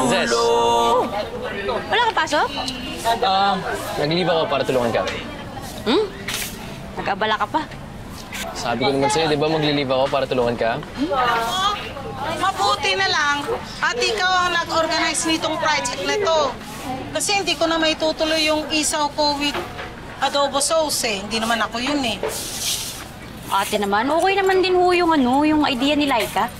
Zes, Wala kang pasok? naglilive ako para tulungan ka. Nag-abala ka pa. Sabi ko naman sa'yo, di ba maglilive ako para tulungan ka? Mabuti na lang at ikaw ang nag-organize nitong project na to. Kasi hindi ko na may tutuloy yung isaw ko with adobo sauce eh. Hindi naman ako yun eh. Ate naman, okay naman din ho yung idea ni Laika.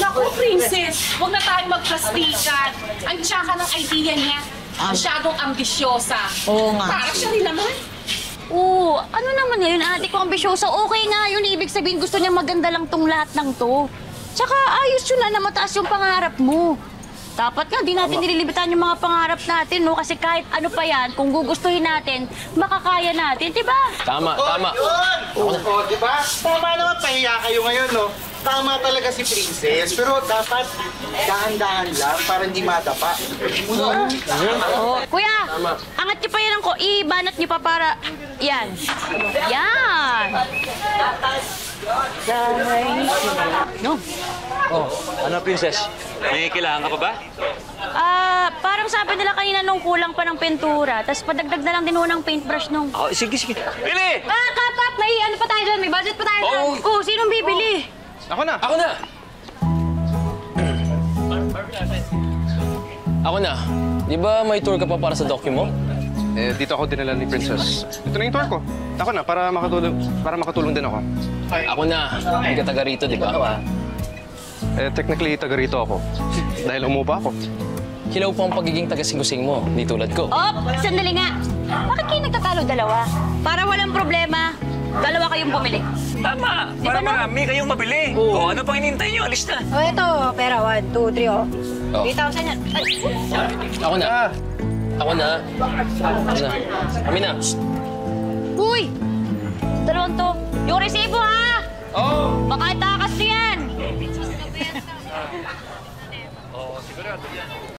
Naku, Princess, huwag na tayong magplastikan. Ang tsaka ng idea niya, masyadong ambisyosa. Oo nga. Para siya rin naman. Oo, ano naman ngayon, ate ko ambisyosa. Okay nga yun, ibig sabihin gusto niya maganda lang tong lahat ng to. Tsaka ayos yun na mataas yung pangarap mo. Dapat nga, di natin nililibitan yung mga pangarap natin, no? Kasi kahit ano pa yan, kung gugustuhin natin, makakaya natin, di ba? Tama, tama. Oo, di ba? Tama naman, pahiya kayo ngayon, no? Tama talaga si Princess, pero dapat dahan-dahan lang para hindi madapa. Oh, kuya, angat niyo pa yan ko, ibanat niyo pa para, yan. Yan. No. Oh, ano, Princess? May kailangan ka pa ba? Parang sabi nila kanina nung kulang pa ng pintura, tapos padagdag na lang din ho ng paintbrush nung... Oh, sige, sige. Bili! Kapat, may ano pa tayo doon, may budget pa tayo doon. Oh, sinong bibili? Ako na! Ako na! Ako na. Di ba may tour ka pa para sa docu mo? Eh, dito ako dinala ni Princess. Ito na yung tour ko. Ako na, para makatulong din ako. Ako na. Hindi ka taga rito, di ba? Eh, technically, taga rito ako. Dahil umupa ako. Hilaw po ang pagiging taga-singusing mo, di tulad ko. Sandali nga. Bakit kayo nagtatalo dalawa? Para walang problema, dalawa kayong bumili. Tama! Para marami kayong mabili. O, ano pang inintay niyo? Alis na. Oh, ito. Pera, 1, 2, 3, oh. Oh. 3,000 yan. Ay. Ako na. Ako na. Ako na. Kami na. Uy! Dalawang to. Yung resibo, ha? Oh! Baka itakas niyan. Oo, sigurado yan.